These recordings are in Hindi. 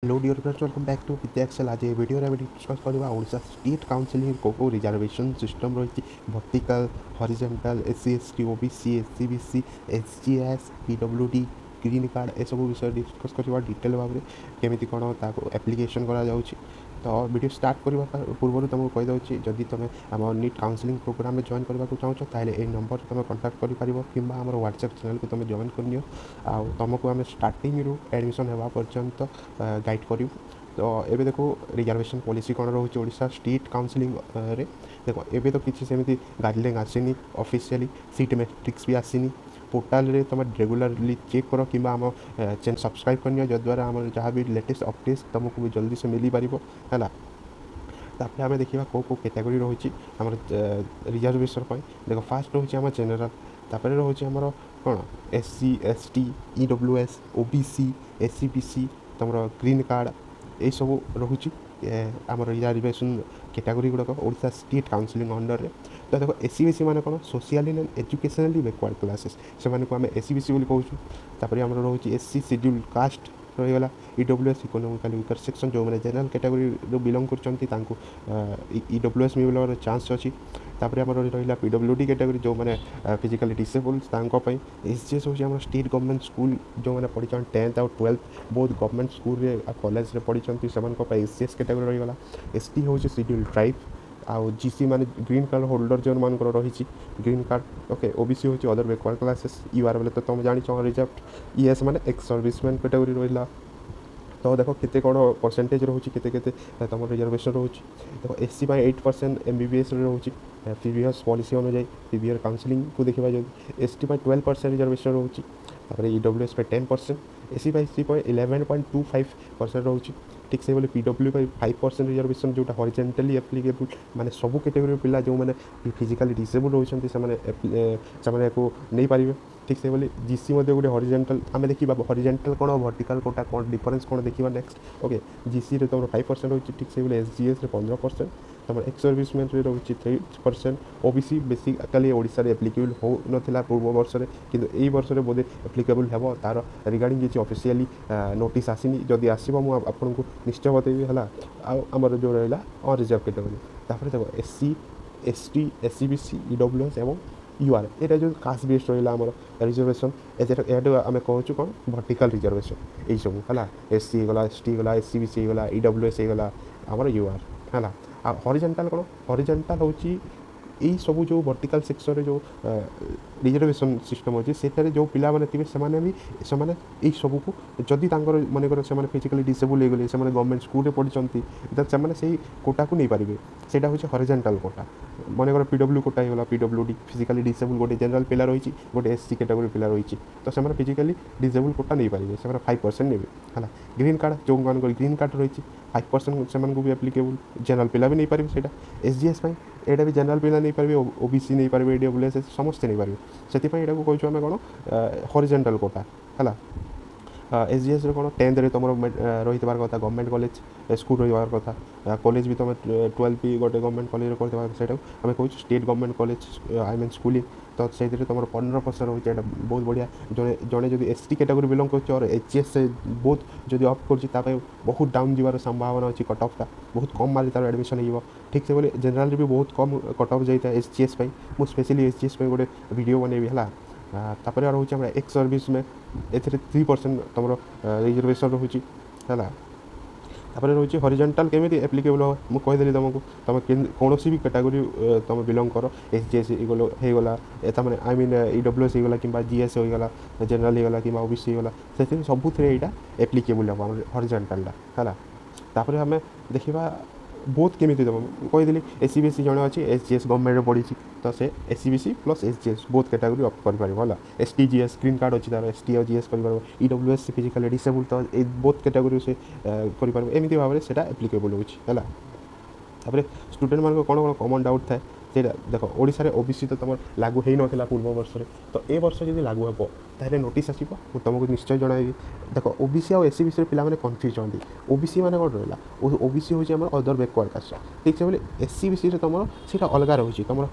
Hello dear friends, welcome back to Vidya Excel. आज ये वीडियो रे डिस्कस करबा ओडिशा स्टेट काउंसलिंग को रिजर्वेशन सिस्टम रही vertical horizontal SC ST OBC SEBC SGS PWD green card ए सब विषय डिस्कस करबा डिटेल भाव में केमिति कोन ताको एप्लिकेशन करा जाउची। तो वीडियो स्टार्ट करबा पूर्व तुमको कहि दउची जदि तुम हम नीट काउंसलिंग प्रोग्राम में जॉइन करबा को चाहछो ताले ए नंबर तुम कांटेक्ट करि परिबो किंबा हमर व्हाट्सएप चैनल को तुम जॉइन करनियो आ तुमको हम स्टार्टिंग रु एडमिशन हेबा पर्यंत गाइड करूँ। तो ये देखो रिजर्वेशन पॉलिसी कौन रोचे ओडिशा स्टेट काउंसलिंग रे देखो एबे तो किसी सेमती गाइडलाइन आसीनी ऑफिशियली सीट मैट्रिक्स भी आसीनी पोर्टाल रे तुम रेगुलरली चेक कर कि आम चैनल सब्सक्राइब करनी जद्वारा आम जहाँ भी लेटेस्ट अपडेट्स तुमको भी जल्दी से मिल पार है। तापर आम देखा कौ कौ कैटेगरी रोचे आम रिजर्वेशन देखो फास्ट रोचे आम जेनेल तापर रोचे आमर कौन SC ST EWS OBC SEBC तुम ग्रीन कार्ड ये सब रोचे आम रिजर्वेशन कैटेगरी गुड़ाक ओडिशा स्टेट काउंसलिंग अंडर रे। तो देखो एससीबीसी माने कौन socially and educationally backward classes से आम एससीबीसी बोली कहूँ। तापर आम रोचे एससी शेड्यूल्ड कास्ट रहीगला ईडब्ल्यूएस इकोनॉमिकली वीकर सेक्शन जो मैंने जनरल कैटेगरी बिलोंग कर ईडब्ल्यूएस मिलर चान्स अच्छी। तापर आम रहा पीडब्ल्यूडी कैटेगरी जो मैंने फिजिकली डिसेबल्स एसजीएस हूँ आम स्टेट गवर्नमेंट स्कूल जो मैंने पढ़ी 10th और 12th बहुत गवर्नमेंट स्कूल कॉलेज पढ़ी से एसजीएस कैटेगरी रहीगला। एसटी हूँ शेड्यूल्ड ट्राइब आउ जीसी माने ग्रीन कार्ड होल्डर जो मान रही ग्रीन कार्ड ओके। ओबीसी हूँ अदर बैकवर्ड क्लासेस यूआर बोले तो तुम जान रिजर्व ईएस माने एक्स सर्विसमैन कैटेगरी रहा। तो देखो केते कौन परसेंटेज रोचे केते तुम रिजर्वेशन रोचे देखो एससी 8% MBBS रोचे प्रीवियस पॉलिसी अनुजाई प्रीवियर काउंसलिंग को देखा जो एसटी 12% रिजर्वेशन रोचे ईडब्ल्यूएस 10% एससी 11.25% रोचे ठीक से बोले पीडब्ल्यू 5% रिजर्वेशन जोटा हॉरिजॉन्टली एप्लीकेबल माने सब कैटेगरी पिला जो मैंने फिजिकली डिसेबल रोचंती से को नहीं पारे ठीक से बोले जीसी गोटे हॉरिजॉन्टल आम देखा हॉरिजॉन्टल कौन वर्टिकल कोटा कौन डिफरेंस कौन देखा नेक्स्ट ओके। जीसी रे तुम 5% रोचे ठीक से बोले एसजीएस 15% तुम एक्स सर्विसमैन रोचे 3% ओबीसी बेसिकली ओडिशा एप्लीकेबल हो नाला पूर्व वर्ष में किंतु यही वर्ष में बोधे एप्लीकेबल हे तार रिगार्डिंग किसी ऑफिशियली नोटिस आसीनी जदि आसो मुझे आपको निश्चय बतेबी है आमर जो रहा अनरिजर्व कैटेगरी। तापर देखो एससी एसटी एससीबीसी ईडब्ल्यूएस एवं यूआर यहाँ जो कास्ट बेस्ड रहा आम रिजर्वेशन ये आम कहूँ कौन वर्टिकल रिजर्वेशन यही सब है एससी गला एसटी गला एससीबीसी गला ईडब्ल्यूएस गला आमर यूआर है। हॉरिजॉन्टल कौन हॉरिजॉन्टल हूँ यही सब जो वर्टिकल सेक्शन जो रिजर्वेशन सिस्टम अच्छे से जो पिला माने थे से सब को जदि मनकर से फिजिकली डिसेबल हो गले से गवर्नमेंट स्कूल पढ़ी से कोटा को नहीं पारे से हूँ हॉरिजॉन्टल कोटा मनकर पीडब्ल्यू कोटा होगा पीडब्ल्यूडी फिजिकली डिसेबल गोटे जनरल पिला रही गोटे एससी कैटेगरी पिला रही तो से फिजिकली डिसेबल कोटा नहीं पारे से 5% ने है। ग्रीन कार्ड जो मान ग्रीन कार्ड रही 5% से भी एप्लीकेबल जनरल पिला भी नहीं पारे से एसजीएस एटा भी जनरल पिला नहीं पारे ओबीसी नहीं पारे ईडब्ल्यूएस समस्ते नहीं पारे से कहूँ आम कौन हॉरिजॉन्टल कोटा है। एसजीएस कौन 10th रे तुम रही कथा गवर्नमेंट कॉलेज स्कूल रही कथा कॉलेज भी तुम 12 भी गोटे गवर्नमेंट कॉलेज कर आम कहूँ state government college I mean schooling तो से तुम 15% रोचे बहुत बढ़िया जड़े जो एसटी कैटेगरी बिलोंग कर और एचजीएस से बहुत जो अप कर बहुत डाउन जीवार संभावना अच्छी कट ऑफ बहुत कम मार्क तार एडमिशन हो ठीक से बोले जनरल भी बहुत कम कट ऑफ जाए एसजीएस मुझे स्पेशली एसजीएस गोटे वीडियो बनैबी है। तापर रोचे आम एक्स सर्विस में ए 3% तुम रिजर्वेशन रोचे है। तापर रोचे हॉरिजॉन्टल केमी एप्लीकेबल हो मुझे कहीदेली तुमको तुम कौन भी कैटेगरी तुम बिलोंग कर एसजीएस होगला मैंने आई मीन ईडब्ल्यूएस होगला कि जीएस होगला जनरल होगला कि ओबीसी होगला से सबुथ यहाँ एप्लीकेबल हम हॉरिजॉन्टल है। तापर आम देखा बहुत केमी तुम कहीदेली एससीबीसी जड़े अच्छी एसजीएस गवर्नमेंट पढ़ी तो से एससीबीसी प्लस एसजीएस बहुत कैटेगरी अप कर एसटीजीएस ग्रीन कार्ड अच्छी तार एसटी और जीएस कर ईडब्ल्यूएस फिजिकली डिसेबल तो ये बहुत कैटेगरी से करमती भाव में से एप्लीकेबल होता है। स्टूडेंट मान कौन कौन कमन डाउट थाए देख ओडिशा रे ओबीसी तो तुम लागू हो ना पूर्व वर्ष में तो ए वर्ष जब लागू हे ताहले नोटिस आसो तुमको निश्चय जनइबी। देख ओबीसी और एससीबीसी पे मैंने कन्फ्यूज होती ओबीसी मैंने कौन रहा ओबीसी हूँ आम अदर बैकवर्ड कास्ट ठीक से बोले एससीबीसी तुम सीटा अलग रोचे तुम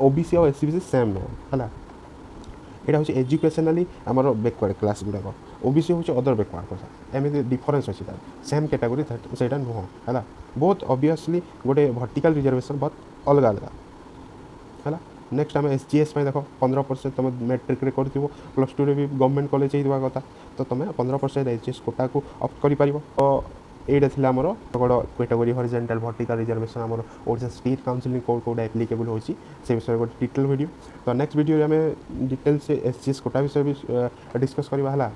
ओबीसी और एससीबीसी सेम नुह है এটা হচ্ছে এজুকেশনালি আমার ব্যাকওয়ার্ড ক্লাস গুড়াক ওবিসি হচ্ছে অদর ব্যাকওয়ার্ড ক্লাস এମିତି ডিফরেন্স ଅଛି ତାର ସେମ୍ କ୍ୟାଟାଗୋରୀ ସେଇଟା ନୁହଁ ହେଲା ବହୁତ ଅବଭିୟସଲି ଗୋଟେ ଭର୍ଟିକାଲ ରିଜର୍ଭେସନ୍ ବହୁତ ଅଲଗା ଅଲଗା ହେଲା ନେକ୍ସଟ ଆମେ SGS ପାଇଁ ଦେଖ 15% ତୁମେ ମେଟ୍ରିକରେ କରିଥିବ ପ୍ଲସ୍ ଟୁରେ ବି ଗଭର୍ଣ୍ଣମେଣ୍ଟ କଲେଜ ହେଇଥିବା କଥା ତ ତୁମେ 15% SGS କୋଟାକୁ ଅପ୍ଟ କରିପାରିବ ତ এইটা ଥିଲା ଆମର ବଡ଼ କ୍ୟାଟାଗୋରୀ ହରିଜେଣ୍ଟାଲ ଭର୍ଟିକାଲ ରିଜର୍ଭେସନ୍ ଆମର ଓଡ଼ିଶା ଷ୍ଟେଟ୍ କାଉନସିଲିଂ କୋଡ଼ କୋଉଟା ଆପ୍ଲିକେବୁଲ୍ ହେଉଛି ସେ ବିଷୟରେ ଗୋଟେ ଡିଟେଲ୍ ଭିଡ଼ିଓ ତ ନେକ୍ସଟ ଭିଡ଼ିଓରେ ଆମେ ଡିଟେଲ୍ସ SGS କୋଟା ବିଷୟରେ ବି ଡିସ୍କସ୍ କରିବା ହେଲା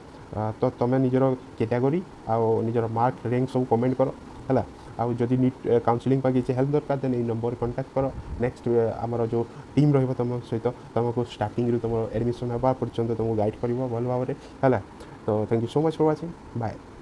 ତ ତୁମେ ନିଜର କ୍ୟାଟାଗୋରୀ ଆଉ ନିଜର ମାର୍କ ର୍ୟାଙ୍କ ସବୁ କମେଣ୍ଟ କର ହେଲା ଆଉ ଯଦି ନିଟ୍ କାଉନସିଲିଂ ପାଇଁ କିଛି ହେଲ୍ପ ଦରକାର ଦେନ୍ ଏଇ ନମ୍ବରରେ କଣ୍ଟାକ୍ଟ କର ନେକ୍ସଟ ଆମର ଯେଉଁ ଟିମ୍ ରହିବ ତୁମ ସହିତ ତୁମକୁ ଷ୍ଟାର୍ଟିଂରୁ ତୁମର ଆଡ଼ମିସନ୍ ହେବା ପର୍ଯ୍ୟନ୍ତ ତୁମକୁ ଗାଇଡ଼ କରିବ ଭଲ ଭାବରେ ହେଲା ତ thank you so much for watching bye